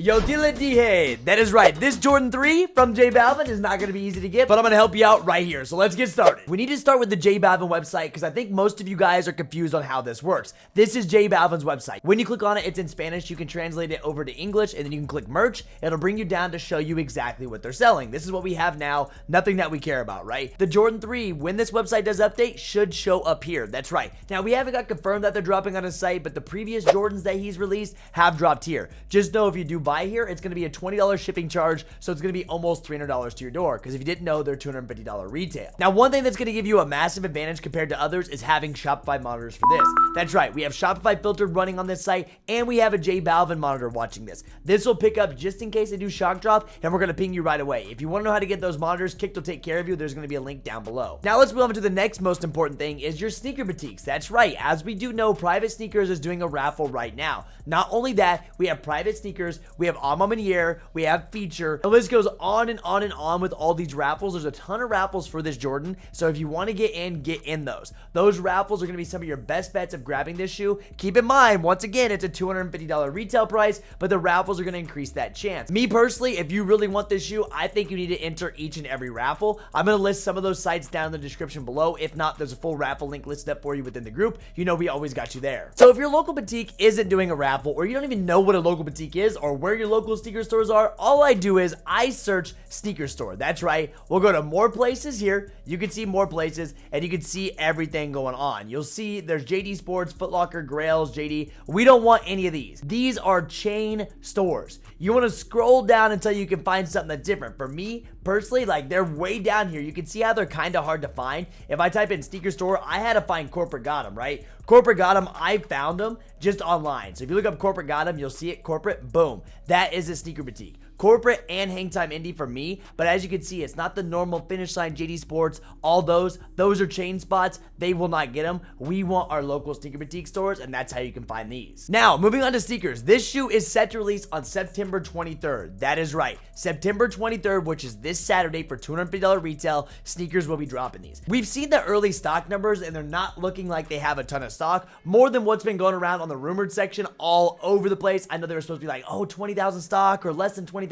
Yo, dile dije. That is right. This Jordan 3 from J Balvin is not going to be easy to get, but I'm going to help you out right here. So let's get started. We need to start with the J Balvin website because I think most of you guys are confused on how this works. This is J Balvin's website. When you click on it, it's in Spanish. You can translate it over to English, and then you can click merch. It'll bring you down to show you exactly what they're selling. This is what we have now. Nothing that we care about, right? The Jordan 3, when this website does update, should show up here. That's right. Now, we haven't got confirmed that they're dropping on his site, but the previous Jordans that he's released have dropped here. Just know if you do buy here, it's going to be a $20 shipping charge, so it's going to be almost $300 to your door, because if you didn't know, they're $250 retail. Now, one thing that's going to give you a massive advantage compared to others is having Shopify monitors for this. That's right, we have Shopify filtered running on this site, and we have a J Balvin monitor watching this. This will pick up just in case they do shock drop, and we're going to ping you right away. If you want to know how to get those monitors, Kick will take care of you. There's going to be a link down below. Now, let's move on to the next most important thing is your sneaker boutiques. That's right, as we do know, Private Sneakers is doing a raffle right now. Not only that, we have Private Sneakers, we have A Ma Maniere, we have Feature. The list goes on and on and on with all these raffles. There's a ton of raffles for this Jordan, so if you want to get in those. Those raffles are going to be some of your best bets of grabbing this shoe. Keep in mind, once again, it's a $250 retail price, but the raffles are going to increase that chance. Me personally, if you really want this shoe, I think you need to enter each and every raffle. I'm going to list some of those sites down in the description below. If not, there's a full raffle link listed up for you within the group. You know we always got you there. So if your local boutique isn't doing a raffle, or you don't even know what a local boutique is or where your local sneaker stores are, all I do is I search sneaker store. That's right. We'll go to more places here. You can see more places and you can see everything going on. You'll see there's JD Sports, Foot Locker, Grails, JD. We don't want any of these. These are chain stores. You want to scroll down until you can find something that's different. For me, personally, like they're way down here. You can see how they're kind of hard to find. If I type in sneaker store, I had to find Corporate Got 'em, right? Corporate Got 'em, I found them just online. So if you look up Corporate Got 'em, you'll see it. Corporate, boom. That is a sneaker boutique. Corporate and Hang Time Indie for me, but as you can see, it's not the normal Finish Line, JD Sports, all those are chain spots. They will not get them. We want our local sneaker boutique stores, and that's how you can find these. Now, moving on to sneakers. This shoe is set to release on September 23rd. That is right. September 23rd, which is this Saturday for $250 retail, sneakers will be dropping these. We've seen the early stock numbers, and they're not looking like they have a ton of stock. More than what's been going around on the rumored section all over the place. I know they were supposed to be like, oh, 20,000 stock or less than 20,000.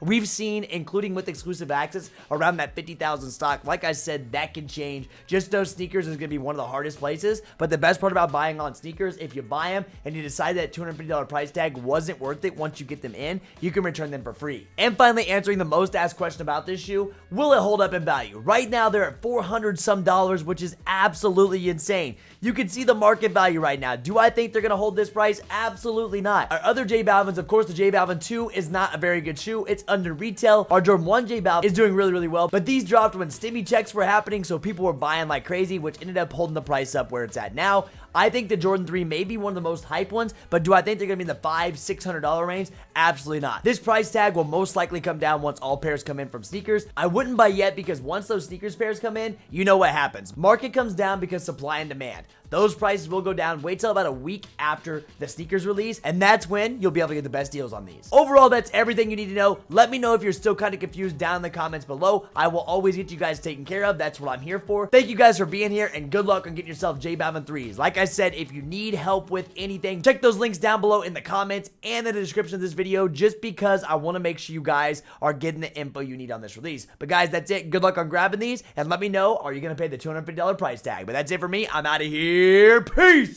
We've seen, including with exclusive access, around that 50,000 stock. Like I said, that can change. Just those sneakers is going to be one of the hardest places. But the best part about buying on sneakers, if you buy them and you decide that $250 price tag wasn't worth it once you get them in, you can return them for free. And finally, answering the most asked question about this shoe, will it hold up in value? Right now, they're at $400 some, which is absolutely insane. You can see the market value right now. Do I think they're going to hold this price? Absolutely not. Our other J Balvins, of course, the J Balvin 2 is not a very good shoe. It's under retail. Our Jordan 1 J Balvin is doing really, really well, but these dropped when stimmy checks were happening, so people were buying like crazy, which ended up holding the price up where it's at now. I think the Jordan 3 may be one of the most hyped ones, but do I think they're going to be in the $500-$600 range? Absolutely not. This price tag will most likely come down once all pairs come in from sneakers. I wouldn't buy yet because once those sneakers pairs come in, you know what happens. Market comes down because supply and demand. Those prices will go down. Wait till about a week after the sneakers release, and that's when you'll be able to get the best deals on these. Overall, that's everything you need to know. Let me know if you're still kind of confused down in the comments below. I will always get you guys taken care of. That's what I'm here for. Thank you guys for being here, and good luck on getting yourself J Balvin 3s. Like I said, if you need help with anything, check those links down below in the comments and in the description of this video, just because I want to make sure you guys are getting the info you need on this release. But guys, that's it. Good luck on grabbing these, and let me know, are you going to pay the $250 price tag? But that's it for me. I'm out of here. Peace!